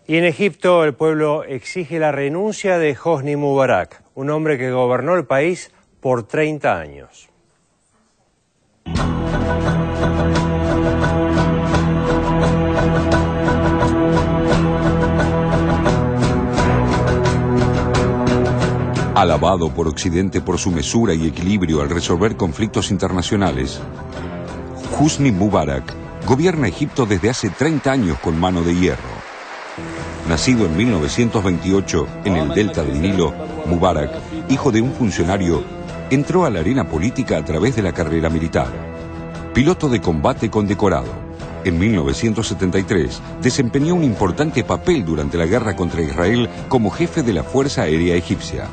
Y en Egipto el pueblo exige la renuncia de Hosni Mubarak, un hombre que gobernó el país por 30 años. Alabado por Occidente por su mesura y equilibrio al resolver conflictos internacionales, Hosni Mubarak gobierna Egipto desde hace 30 años con mano de hierro. Nacido en 1928 en el delta del Nilo, Mubarak, hijo de un funcionario, entró a la arena política a través de la carrera militar. Piloto de combate condecorado, en 1973 desempeñó un importante papel durante la guerra contra Israel como jefe de la Fuerza Aérea Egipcia.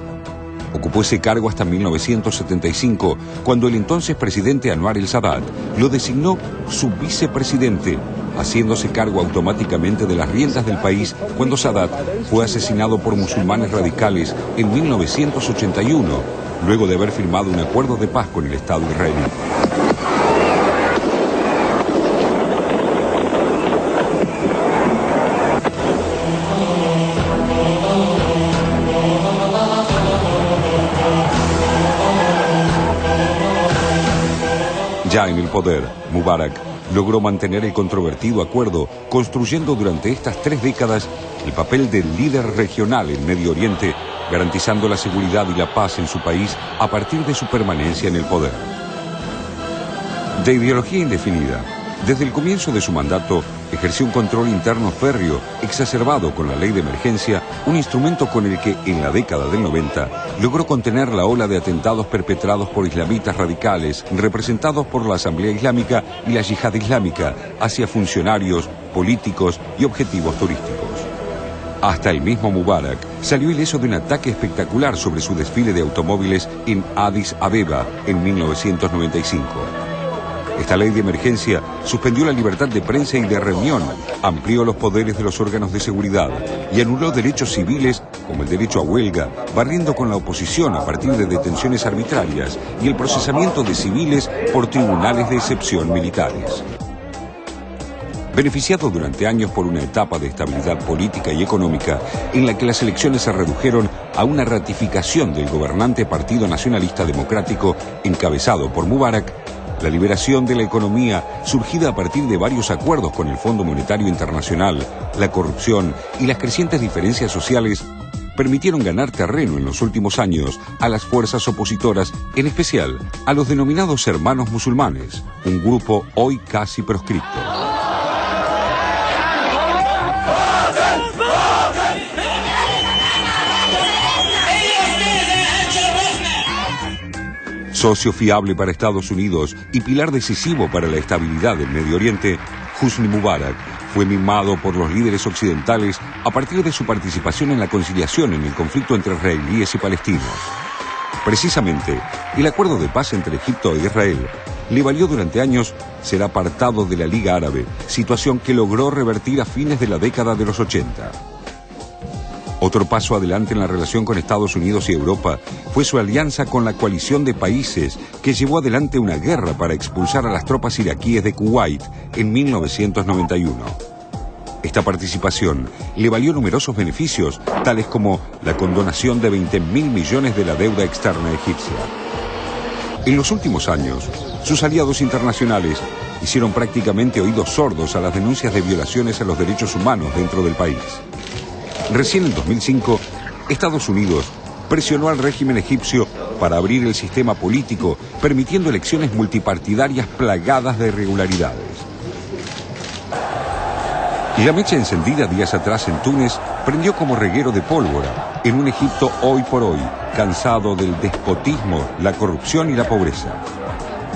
Ocupó ese cargo hasta 1975, cuando el entonces presidente Anwar el-Sadat lo designó su vicepresidente, haciéndose cargo automáticamente de las riendas del país cuando Sadat fue asesinado por musulmanes radicales en 1981, luego de haber firmado un acuerdo de paz con el Estado israelí. Ya en el poder, Mubarak logró mantener el controvertido acuerdo, construyendo durante estas 3 décadas el papel del líder regional en Medio Oriente, garantizando la seguridad y la paz en su país a partir de su permanencia en el poder. De ideología indefinida, desde el comienzo de su mandato ejerció un control interno férreo, exacerbado con la ley de emergencia, un instrumento con el que, en la década del 90, logró contener la ola de atentados perpetrados por islamitas radicales, representados por la Asamblea Islámica y la Yihad Islámica, hacia funcionarios, políticos y objetivos turísticos. Hasta el mismo Mubarak salió ileso de un ataque espectacular sobre su desfile de automóviles en Addis Abeba en 1995. Esta ley de emergencia suspendió la libertad de prensa y de reunión, amplió los poderes de los órganos de seguridad y anuló derechos civiles como el derecho a huelga, barriendo con la oposición a partir de detenciones arbitrarias y el procesamiento de civiles por tribunales de excepción militares. Beneficiado durante años por una etapa de estabilidad política y económica en la que las elecciones se redujeron a una ratificación del gobernante Partido Nacionalista Democrático encabezado por Mubarak, la liberación de la economía, surgida a partir de varios acuerdos con el Fondo Monetario Internacional, la corrupción y las crecientes diferencias sociales, permitieron ganar terreno en los últimos años a las fuerzas opositoras, en especial a los denominados hermanos musulmanes, un grupo hoy casi proscripto. Socio fiable para Estados Unidos y pilar decisivo para la estabilidad del Medio Oriente, Hosni Mubarak fue mimado por los líderes occidentales a partir de su participación en la conciliación en el conflicto entre israelíes y palestinos. Precisamente, el acuerdo de paz entre Egipto e Israel le valió durante años ser apartado de la Liga Árabe, situación que logró revertir a fines de la década de los 80. Otro paso adelante en la relación con Estados Unidos y Europa fue su alianza con la coalición de países que llevó adelante una guerra para expulsar a las tropas iraquíes de Kuwait en 1991. Esta participación le valió numerosos beneficios, tales como la condonación de 20.000 millones de la deuda externa egipcia. En los últimos años, sus aliados internacionales hicieron prácticamente oídos sordos a las denuncias de violaciones a los derechos humanos dentro del país. Recién en 2005, Estados Unidos presionó al régimen egipcio para abrir el sistema político, permitiendo elecciones multipartidarias plagadas de irregularidades. Y la mecha encendida días atrás en Túnez prendió como reguero de pólvora en un Egipto hoy por hoy, cansado del despotismo, la corrupción y la pobreza.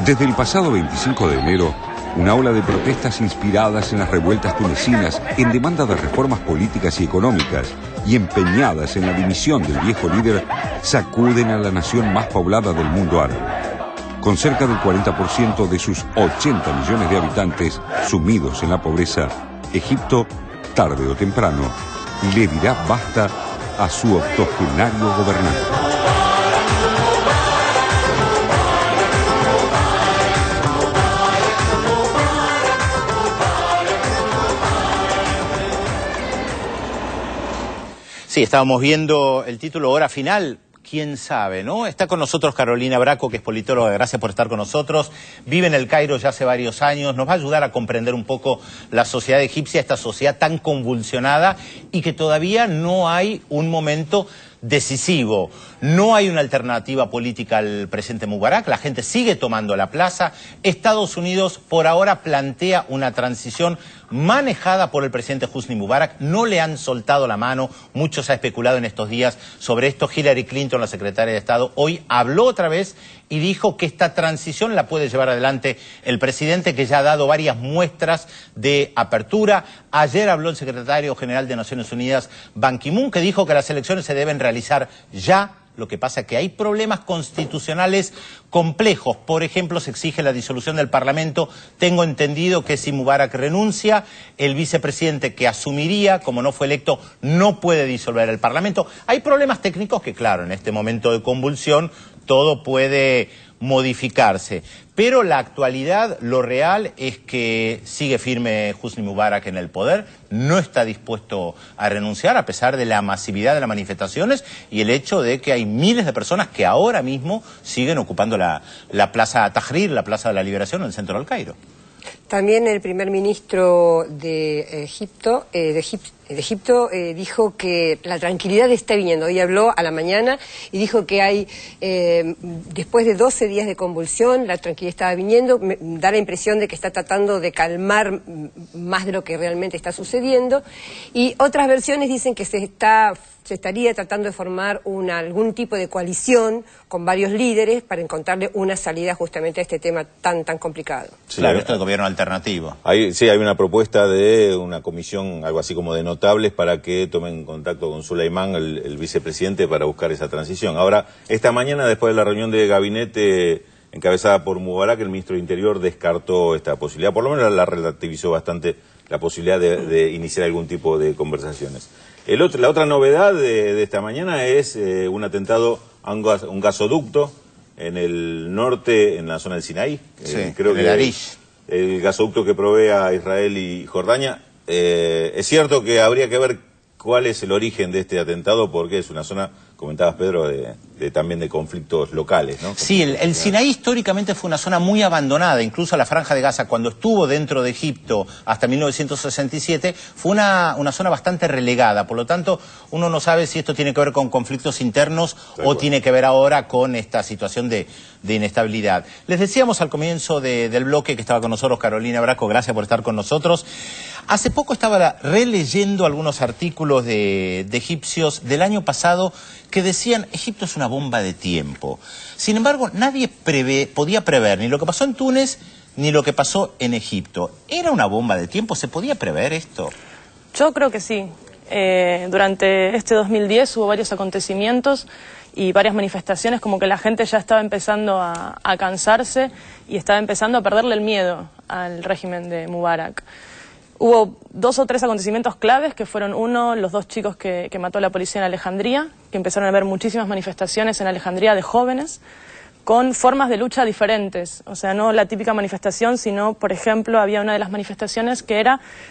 Desde el pasado 25 de enero, una ola de protestas inspiradas en las revueltas tunecinas en demanda de reformas políticas y económicas y empeñadas en la dimisión del viejo líder sacuden a la nación más poblada del mundo árabe. Con cerca del 40% de sus 80 millones de habitantes sumidos en la pobreza, Egipto, tarde o temprano, le dirá basta a su octogenario gobernante. Sí, estábamos viendo el título Hora Final. ¿Quién sabe, no? Está con nosotros Carolina Braco, que es politóloga. Gracias por estar con nosotros. Vive en El Cairo ya hace varios años. Nos va a ayudar a comprender un poco la sociedad egipcia, esta sociedad tan convulsionada y que todavía no hay un momento decisivo. No hay una alternativa política al presidente Mubarak. La gente sigue tomando la plaza. Estados Unidos por ahora plantea una transición manejada por el presidente Hosni Mubarak. No le han soltado la mano. Mucho se ha especulado en estos días sobre esto. Hillary Clinton, la secretaria de Estado, hoy habló otra vez y dijo que esta transición la puede llevar adelante el presidente, que ya ha dado varias muestras de apertura. Ayer habló el secretario general de Naciones Unidas, Ban Ki-moon, que dijo que las elecciones se deben realizar ya. Lo que pasa es que hay problemas constitucionales complejos. Por ejemplo, se exige la disolución del Parlamento. Tengo entendido que si Mubarak renuncia, el vicepresidente que asumiría, como no fue electo, no puede disolver el Parlamento. Hay problemas técnicos que, claro, en este momento de convulsión, todo puede modificarse. Pero la actualidad, lo real, es que sigue firme Hosni Mubarak en el poder, no está dispuesto a renunciar a pesar de la masividad de las manifestaciones y el hecho de que hay miles de personas que ahora mismo siguen ocupando la Plaza Tahrir, la Plaza de la Liberación en el centro del Cairo. También el primer ministro de Egipto, dijo que la tranquilidad está viniendo. Hoy habló a la mañana y dijo que hay, después de 12 días de convulsión, la tranquilidad estaba viniendo. Da la impresión de que está tratando de calmar más de lo que realmente está sucediendo. Y otras versiones dicen que se estaría tratando de formar algún tipo de coalición con varios líderes para encontrarle una salida justamente a este tema tan complicado. Sí, claro, esto es gobierno alternativo. Sí, hay una propuesta de una comisión, algo así como de notables, para que tomen contacto con Suleimán, el vicepresidente, para buscar esa transición. Ahora, esta mañana, después de la reunión de gabinete encabezada por Mubarak, el ministro de Interior descartó esta posibilidad, por lo menos la relativizó bastante, la posibilidad de iniciar algún tipo de conversaciones. La otra novedad de esta mañana es un atentado a un gasoducto en el norte, en la zona del Sinaí. Sí, creo que el Arish. El gasoducto que provee a Israel y Jordania. Es cierto que habría que ver cuál es el origen de este atentado, porque es una zona, comentabas Pedro, también de conflictos locales, ¿no? Sí, el Sinaí históricamente fue una zona muy abandonada, incluso la Franja de Gaza, cuando estuvo dentro de Egipto hasta 1967, fue una zona bastante relegada. Por lo tanto, uno no sabe si esto tiene que ver con conflictos internos o tiene que ver ahora con esta situación de inestabilidad. Les decíamos al comienzo del bloque que estaba con nosotros Carolina Braco, gracias por estar con nosotros. Hace poco estaba releyendo algunos artículos de egipcios del año pasado que decían Egipto es una bomba de tiempo. Sin embargo, nadie podía prever ni lo que pasó en Túnez ni lo que pasó en Egipto. ¿Era una bomba de tiempo? ¿Se podía prever esto? Yo creo que sí. Durante este 2010 hubo varios acontecimientos y varias manifestaciones, como que la gente ya estaba empezando a cansarse y estaba empezando a perderle el miedo al régimen de Mubarak. Hubo 2 o 3 acontecimientos claves, que fueron los 2 chicos que mató la policía en Alejandría, que empezaron a haber muchísimas manifestaciones en Alejandría de jóvenes, con formas de lucha diferentes. O sea, no la típica manifestación, sino, por ejemplo, había una de las manifestaciones que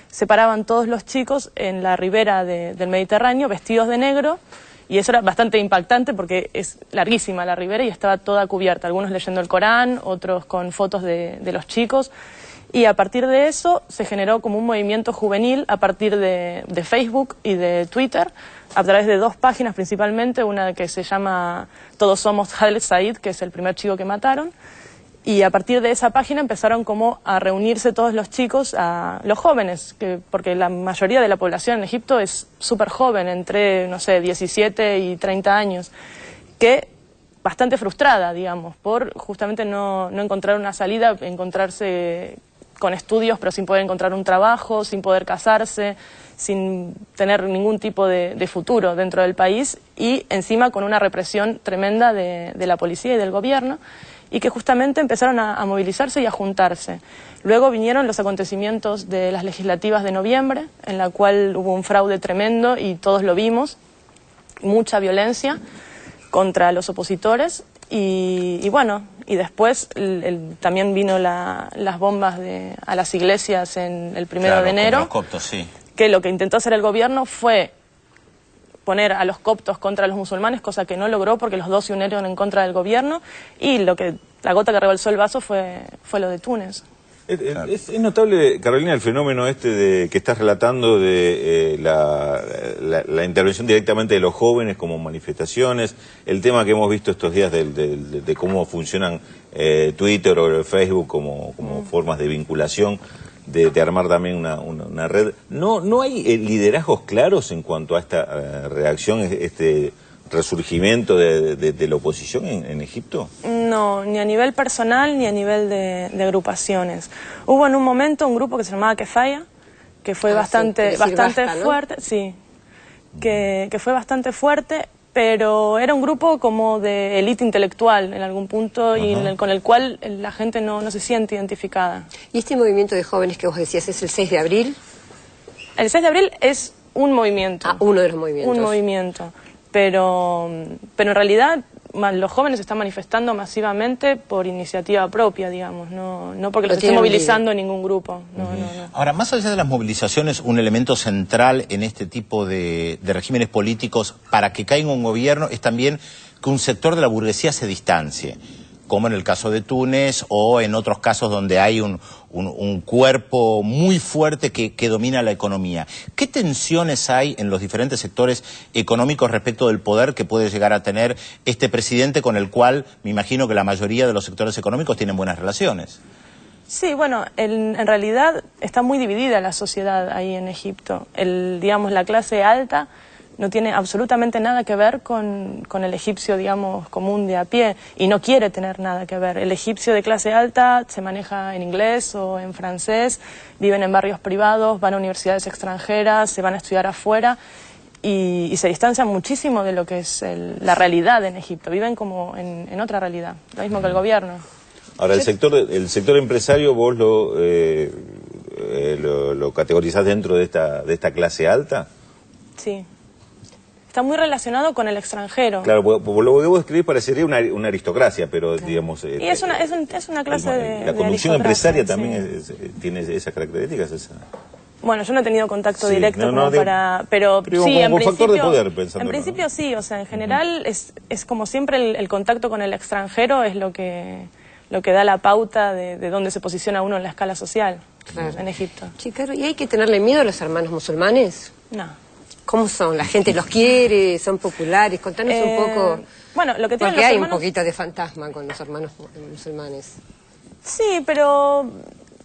se paraban todos los chicos en la ribera del Mediterráneo, vestidos de negro, y eso era bastante impactante porque es larguísima la ribera y estaba toda cubierta, algunos leyendo el Corán, otros con fotos de los chicos. Y a partir de eso se generó como un movimiento juvenil a partir de Facebook y de Twitter, a través de 2 páginas principalmente, una que se llama Todos Somos Khaled Said, que es el primer chico que mataron, y a partir de esa página empezaron como a reunirse todos los chicos, los jóvenes, porque la mayoría de la población en Egipto es súper joven, entre, no sé, 17 y 30 años, que bastante frustrada, digamos, por justamente no encontrar una salida, encontrarse con estudios pero sin poder encontrar un trabajo, sin poder casarse, sin tener ningún tipo de futuro dentro del país y encima con una represión tremenda de la policía y del gobierno, y que justamente empezaron a movilizarse y a juntarse. Luego vinieron los acontecimientos de las legislativas de noviembre, en la cual hubo un fraude tremendo y todos lo vimos, mucha violencia contra los opositores. Y bueno, y después también vino las bombas a las iglesias en el 1 de enero, los coptos, sí. Que lo que intentó hacer el gobierno fue poner a los coptos contra los musulmanes, cosa que no logró porque los dos se unieron en contra del gobierno, y la gota que rebalsó el vaso fue lo de Túnez. Es notable, Carolina, el fenómeno que estás relatando de la intervención directamente de los jóvenes como manifestaciones, el tema que hemos visto estos días de cómo funcionan Twitter o Facebook como formas de vinculación, de armar también una red. ¿No hay liderazgos claros en cuanto a esta reacción, este resurgimiento de la oposición en Egipto? No, ni a nivel personal ni a nivel de agrupaciones. Hubo en un momento un grupo que se llamaba Kefaya, que fue bastante fuerte, ¿no? Sí, que fue bastante fuerte, pero era un grupo como de élite intelectual en algún punto y con el cual la gente no se siente identificada. ¿Y este movimiento de jóvenes que vos decías es el 6 de abril? El 6 de abril es un movimiento. Ah, uno de los movimientos. Un movimiento. Pero en realidad los jóvenes se están manifestando masivamente por iniciativa propia, digamos, no porque los esté movilizando ningún grupo. No. Ahora, más allá de las movilizaciones, un elemento central en este tipo de regímenes políticos para que caiga un gobierno es también que un sector de la burguesía se distancie, como en el caso de Túnez o en otros casos donde hay un cuerpo muy fuerte que domina la economía. ¿Qué tensiones hay en los diferentes sectores económicos respecto del poder que puede llegar a tener este presidente con el cual me imagino que la mayoría de los sectores económicos tienen buenas relaciones? Sí, bueno, en realidad está muy dividida la sociedad ahí en Egipto. Digamos, la clase alta no tiene absolutamente nada que ver con el egipcio, digamos, común de a pie, y no quiere tener nada que ver. El egipcio de clase alta se maneja en inglés o en francés, viven en barrios privados, van a universidades extranjeras, se van a estudiar afuera, y se distancian muchísimo de lo que es la realidad en Egipto. Viven como en otra realidad, lo mismo que el gobierno. Ahora, el sector empresario, vos lo categorizás dentro de esta clase alta. Sí. Está muy relacionado con el extranjero. Claro, por lo que vos escribís parecería una aristocracia, pero digamos... Y es una clase de la conducción empresaria también tiene esas características. Bueno, yo no he tenido contacto directo pero sí, en principio, factor de poder, principio sí, o sea, en general es como siempre el contacto con el extranjero es lo que da la pauta de dónde se posiciona uno en la escala social en Egipto. Sí, claro, ¿y hay que tenerle miedo a los hermanos musulmanes? No. ¿Cómo son? ¿La gente los quiere? ¿Son populares? Contanos un poco. Bueno, lo que tienen porque hay un poquito de fantasma con los hermanos musulmanes. Sí, pero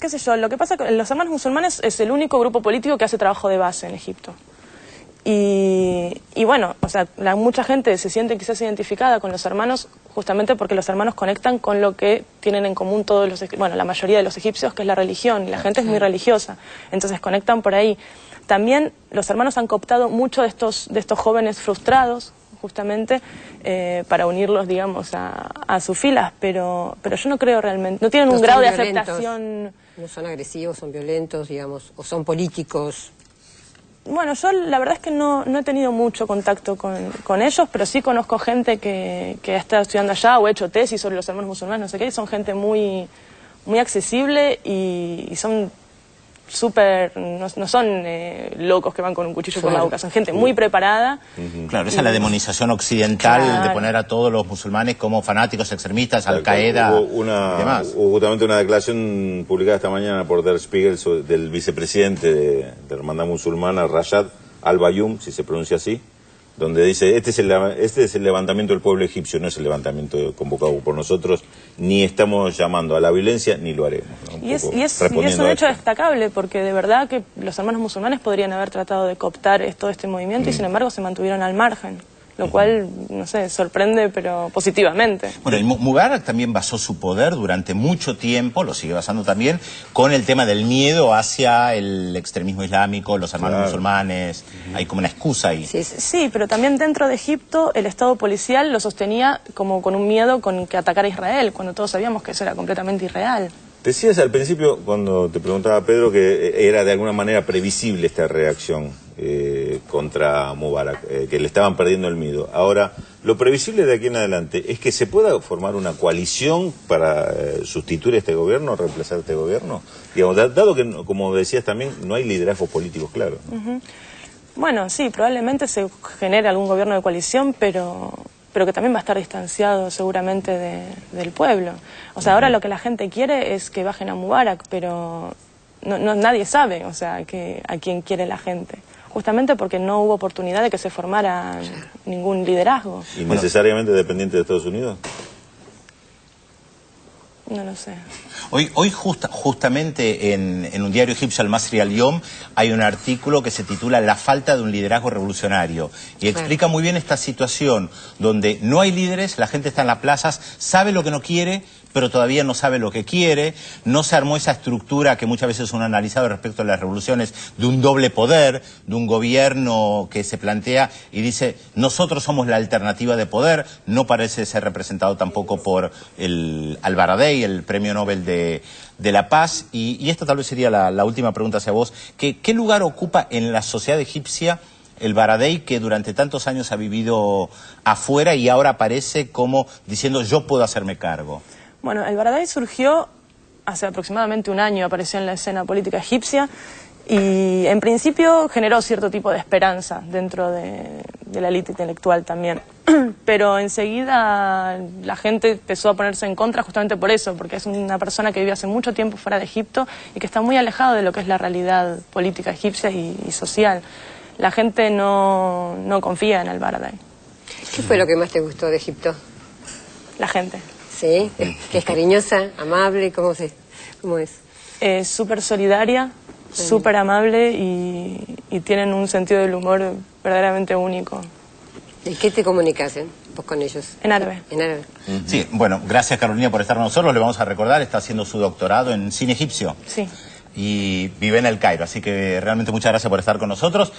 qué sé yo, lo que pasa es que los hermanos musulmanes es el único grupo político que hace trabajo de base en Egipto. Y bueno, o sea, mucha gente se siente quizás identificada con los hermanos justamente porque los hermanos conectan con lo que tienen en común la mayoría de los egipcios, que es la religión, y la gente es muy religiosa, entonces conectan por ahí. También los hermanos han cooptado mucho de estos jóvenes frustrados, justamente, para unirlos, digamos, a sus filas, pero yo no creo realmente, no tienen un grado de aceptación. No son agresivos, son violentos, digamos, o son políticos. Bueno, yo la verdad es que no he tenido mucho contacto con ellos, pero sí conozco gente que ha estado estudiando allá o ha hecho tesis sobre los hermanos musulmanes, no sé qué, y son gente muy accesible y son súper, no son locos que van con un cuchillo por la boca, son gente muy preparada. Claro, esa es la demonización occidental de poner a todos los musulmanes como fanáticos extremistas, Al-Qaeda y demás. Hubo justamente una declaración publicada esta mañana por Der Spiegel del vicepresidente de la hermandad musulmana, Rashad Al-Bayoum, si se pronuncia así, donde dice, este es el levantamiento del pueblo egipcio, no es el levantamiento convocado por nosotros, ni estamos llamando a la violencia, ni lo haremos, ¿no? Y es un hecho destacable, porque de verdad que los hermanos musulmanes podrían haber tratado de cooptar todo este movimiento y sin embargo se mantuvieron al margen. Lo cual, no sé, sorprende, pero positivamente. Bueno, y Mubarak también basó su poder durante mucho tiempo, lo sigue basando también, con el tema del miedo hacia el extremismo islámico, los hermanos musulmanes, hay como una excusa ahí. Sí, pero también dentro de Egipto el Estado policial lo sostenía como con un miedo con que atacara a Israel, cuando todos sabíamos que eso era completamente irreal. Decías al principio, cuando te preguntaba Pedro, que era de alguna manera previsible esta reacción contra Mubarak, que le estaban perdiendo el miedo. Ahora, lo previsible de aquí en adelante es que se pueda formar una coalición para sustituir a este gobierno, reemplazar a este gobierno. Digamos, dado que, como decías también, no hay liderazgos políticos claros, ¿no? Bueno, sí, probablemente se genere algún gobierno de coalición, pero que también va a estar distanciado seguramente del pueblo. O sea, ahora lo que la gente quiere es que bajen a Mubarak, pero nadie sabe, o sea, a quién quiere la gente. Justamente porque no hubo oportunidad de que se formara ningún liderazgo. ¿Y necesariamente dependiente de Estados Unidos? No lo sé. Hoy justamente en un diario egipcio, Al Masri Al-Yom, hay un artículo que se titula La falta de un liderazgo revolucionario. Y explica muy bien esta situación donde no hay líderes, la gente está en las plazas, sabe lo que no quiere, pero todavía no sabe lo que quiere, no se armó esa estructura que muchas veces uno ha analizado respecto a las revoluciones, de un doble poder, de un gobierno que se plantea y dice, nosotros somos la alternativa de poder, no parece ser representado tampoco por el Al-Baradei, el Premio Nobel de la Paz, y esta tal vez sería la última pregunta hacia vos, ¿qué lugar ocupa en la sociedad egipcia el Baradei, que durante tantos años ha vivido afuera y ahora aparece como diciendo yo puedo hacerme cargo? Bueno, el Baradei surgió hace aproximadamente un año, apareció en la escena política egipcia y en principio generó cierto tipo de esperanza dentro de la élite intelectual también. Pero enseguida la gente empezó a ponerse en contra justamente por eso, porque es una persona que vive hace mucho tiempo fuera de Egipto y que está muy alejado de lo que es la realidad política egipcia y social. La gente no confía en el Baradei. ¿Qué fue lo que más te gustó de Egipto? La gente. Sí, que es cariñosa, amable, ¿cómo es? Es súper solidaria, súper amable y tienen un sentido del humor verdaderamente único. ¿Y qué te comunicas vos con ellos? En árabe. En árabe. Sí, bueno, gracias Carolina por estar con nosotros, le vamos a recordar, está haciendo su doctorado en cine egipcio. Sí. Y vive en el Cairo, así que realmente muchas gracias por estar con nosotros.